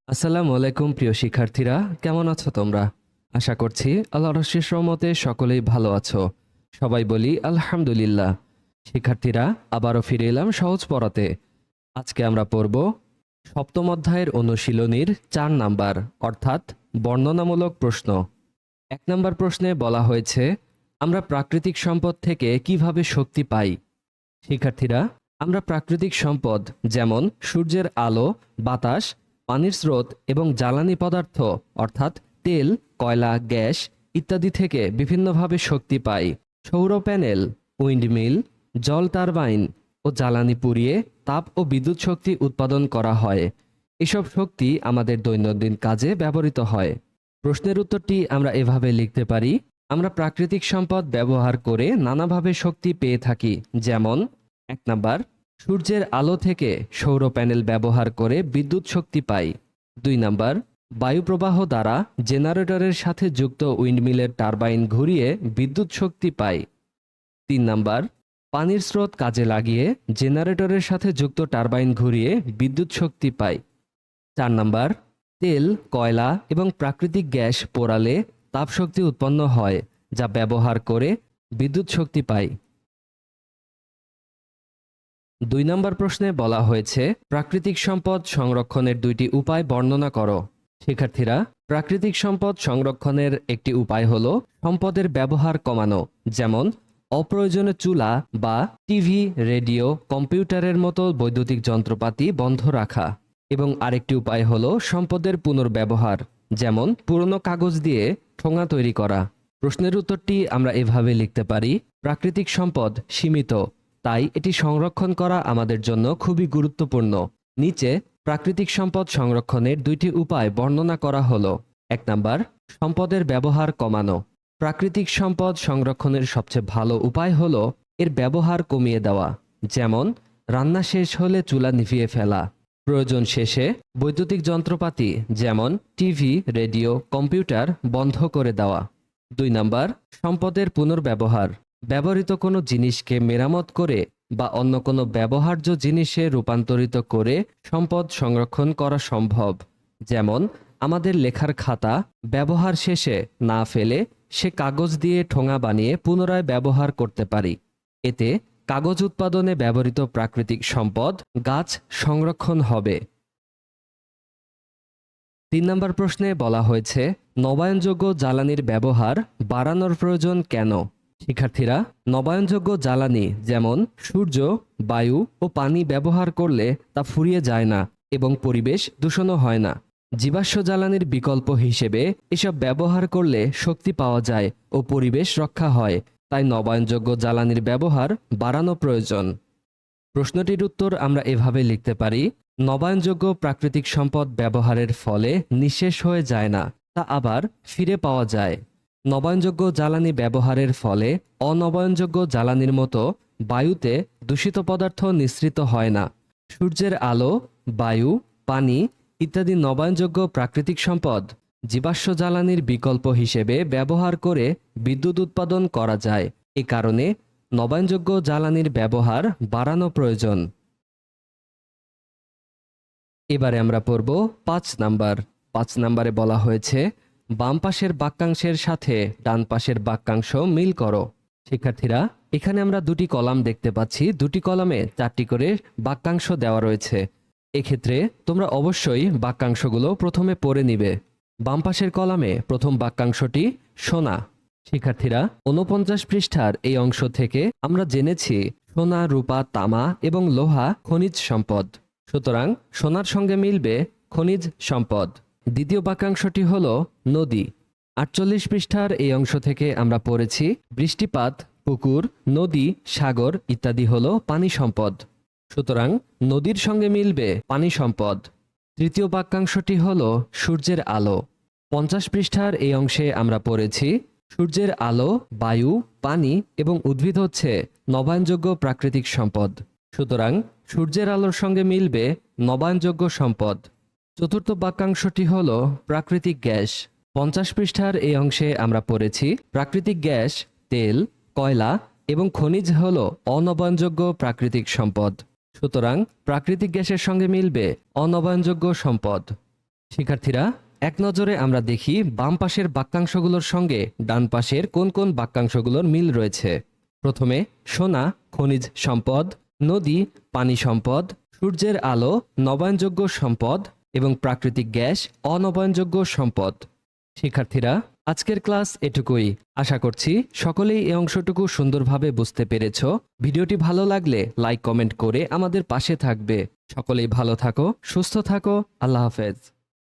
আসসালামু আলাইকুম প্রিয় শিক্ষার্থীরা, কেমন আছো তোমরা? আশা করছি আল্লাহর অশেষ রহমতে সকলেই ভালো আছো। সবাই বলি আলহামদুলিল্লাহ। শিক্ষার্থীরা, আবারও ফিরে এলাম সহজ পড়াতে। আজকে আমরা পড়ব সপ্তম অধ্যায়ের অনুশীলনীর ৪ নাম্বার, অর্থাৎ বর্ণনামূলক প্রশ্ন। ১ নাম্বার প্রশ্নে বলা হয়েছে, আমরা প্রাকৃতিক সম্পদ থেকে কিভাবে শক্তি পাই? শিক্ষার্থীরা, আমরা প্রাকৃতিক সম্পদ যেমন সূর্যের আলো, বাতাস, পানির স্রোত এবং জ্বালানি পদার্থ অর্থাৎ তেল, কয়লা, গ্যাস ইত্যাদি থেকে বিভিন্নভাবে শক্তি পাই। সৌর প্যানেল, উইন্ডমিল, জল টারবাইন ও জ্বালানি পুড়িয়ে তাপ ও বিদ্যুৎ শক্তি উৎপাদন করা হয়। এসব শক্তি আমাদের দৈনন্দিন কাজে ব্যবহৃত হয়। প্রশ্নের উত্তরটি আমরা এভাবে লিখতে পারি, আমরা প্রাকৃতিক সম্পদ ব্যবহার করে নানাভাবে শক্তি পেয়ে থাকি। যেমন ১ নাম্বার, সূর্যের আলো থেকে সৌর প্যানেল ব্যবহার করে বিদ্যুৎ শক্তি পাই। ২ নাম্বার, বায়ুপ্রবাহ দ্বারা জেনারেটরের সাথে যুক্ত উইন্ডমিলের টারবাইন ঘুরিয়ে বিদ্যুৎ শক্তি পাই। ৩ নাম্বার, পানির স্রোত কাজে লাগিয়ে জেনারেটরের সাথে যুক্ত টারবাইন ঘুরিয়ে বিদ্যুৎ শক্তি পাই। ৪ নাম্বার, তেল, কয়লা এবং প্রাকৃতিক গ্যাস পোড়ালে তাপশক্তি উৎপন্ন হয়, যা ব্যবহার করে বিদ্যুৎ শক্তি পাই। ২ নম্বর প্রশ্নে বলা হয়েছে, প্রাকৃতিক সম্পদ সংরক্ষণের ২টি উপায় বর্ণনা করো। শিক্ষার্থীরা, প্রাকৃতিক সম্পদ সংরক্ষণের একটি উপায় হল সম্পদের ব্যবহার কমানো, যেমন অপ্রয়োজনীয় চুলা বা টিভি, রেডিও, কম্পিউটারের মতো বৈদ্যুতিক যন্ত্রপাতি বন্ধ রাখা। এবং আরেকটি উপায় হল সম্পদের পুনর্ব্যবহার, যেমন পুরনো কাগজ দিয়ে ঠোঙা তৈরি করা। প্রশ্নের উত্তরটি আমরা এভাবে লিখতে পারি, প্রাকৃতিক সম্পদ সীমিত, তাই এটি সংরক্ষণ করা আমাদের জন্য খুবই গুরুত্বপূর্ণ। নিচে প্রাকৃতিক সম্পদ সংরক্ষণের ২টি উপায় বর্ণনা করা হলো। ১ নাম্বার, সম্পদের ব্যবহার কমানো। প্রাকৃতিক সম্পদ সংরক্ষণের সবচেয়ে ভালো উপায় হলো এর ব্যবহার কমিয়ে দেওয়া, যেমন রান্না শেষ হলে চুলা নিভিয়ে ফেলা। প্রয়োজন শেষে বৈদ্যুতিক যন্ত্রপাতি যেমন টিভি, রেডিও, কম্পিউটার বন্ধ করে দেওয়া। ২ নাম্বার, সম্পদের পুনর্ব্যবহার। ব্যবহৃত কোনো জিনিসকে মেরামত করে বা অন্য কোনো ব্যবহার্য জিনিসে রূপান্তরিত করে সম্পদ সংরক্ষণ করা সম্ভব। যেমন আমাদের লেখার খাতা ব্যবহার শেষে না ফেলে সে কাগজ দিয়ে ঠোঙা বানিয়ে পুনরায় ব্যবহার করতে পারি। এতে কাগজ উৎপাদনে ব্যবহৃত প্রাকৃতিক সম্পদ গাছ সংরক্ষণ হবে। ৩ নম্বর প্রশ্নে বলা হয়েছে, নবায়নযোগ্য জ্বালানির ব্যবহার বাড়ানোর প্রয়োজন কেন? শিক্ষার্থীরা, নবায়নযোগ্য জ্বালানি যেমন সূর্য, বায়ু ও পানি ব্যবহার করলে তা ফুরিয়ে যায় না এবং পরিবেশ দূষণও হয় না। জীবাশ্ম জ্বালানির বিকল্প হিসেবে এসব ব্যবহার করলে শক্তি পাওয়া যায় ও পরিবেশ রক্ষা হয়, তাই নবায়নযোগ্য জ্বালানির ব্যবহার বাড়ানো প্রয়োজন। প্রশ্নটির উত্তর আমরা এভাবে লিখতে পারি, নবায়নযোগ্য প্রাকৃতিক সম্পদ ব্যবহারের ফলে নিঃশেষ হয়ে যায় না, তা আবার ফিরে পাওয়া যায়। নবায়নযোগ্য জ্বালানি ব্যবহারের ফলে অনবায়নযোগ্য জ্বালানির মতো বায়ুতে দূষিত পদার্থ নিঃসৃত হয় না। সূর্যের আলো, বায়ু, পানি ইত্যাদি নবায়নযোগ্য প্রাকৃতিক সম্পদ জীবাশ্ম জ্বালানির বিকল্প হিসেবে ব্যবহার করে বিদ্যুৎ উৎপাদন করা যায়। এ কারণে নবায়নযোগ্য জ্বালানির ব্যবহার বাড়ানো প্রয়োজন। এবারে আমরা পড়ব ৫ নাম্বার। ৫ নাম্বারে বলা হয়েছে, বাম পাশের বাক্যাংশের সাথে ডান পাশের বাক্যাংশ মিল করো। শিক্ষার্থীরা, এখানে আমরা দুটি কলাম দেখতে পাচ্ছি। দুটি কলামে ৪টি করে বাক্যাংশ দেওয়া রয়েছে। এক্ষেত্রে তোমরা অবশ্যই বাক্যাংশগুলো প্রথমে পড়ে নিবে। বাম পাশের কলামে প্রথম বাক্যাংশটি সোনা। শিক্ষার্থীরা, ৪৯ পৃষ্ঠার এই অংশ থেকে আমরা জেনেছি সোনা, রূপা, তামা এবং লোহা খনিজ সম্পদ। সুতরাং সোনার সঙ্গে মিলবে খনিজ সম্পদ। দ্বিতীয় বাক্যাংশটি হল নদী। ৪৮ পৃষ্ঠার এই অংশ থেকে আমরা পড়েছি বৃষ্টিপাত, পুকুর, নদী, সাগর ইত্যাদি হল পানি সম্পদ। সুতরাং নদীর সঙ্গে মিলবে পানি সম্পদ। তৃতীয় বাক্যাংশটি হল সূর্যের আলো। ৫০ পৃষ্ঠার এই অংশে আমরা পড়েছি সূর্যের আলো, বায়ু, পানি এবং উদ্ভিদ হচ্ছে নবায়নযোগ্য প্রাকৃতিক সম্পদ। সুতরাং সূর্যের আলোর সঙ্গে মিলবে নবায়নযোগ্য সম্পদ। চতুর্থ বাক্যাংশটি হল প্রাকৃতিক গ্যাস। ৫০ পৃষ্ঠার এই অংশে আমরা পড়েছি প্রাকৃতিক গ্যাস, তেল, কয়লা এবং খনিজ হল অনবায়নযোগ্য প্রাকৃতিক সম্পদ। সুতরাং প্রাকৃতিক গ্যাসের সঙ্গে মিলবে অনবায়নযোগ্য সম্পদ। শিক্ষার্থীরা, এক নজরে আমরা দেখি বাম পাশের বাক্যাংশগুলোর সঙ্গে ডান পাশের কোন কোন বাক্যাংশগুলোর মিল রয়েছে। প্রথমে সোনা খনিজ সম্পদ, নদী পানি সম্পদ, সূর্যের আলো নবায়নযোগ্য সম্পদ এবং প্রাকৃতিক গ্যাস অনবায়নযোগ্য সম্পদ। শিক্ষার্থীরা, আজকের ক্লাস এটুকুই। আশা করছি সকলেই এই অংশটুকু সুন্দরভাবে বুঝতে পেরেছ। ভিডিওটি ভালো লাগলে লাইক কমেন্ট করে আমাদের পাশে থাকবে। সকলেই ভালো থাকো, সুস্থ থাকো। আল্লাহ হাফেজ।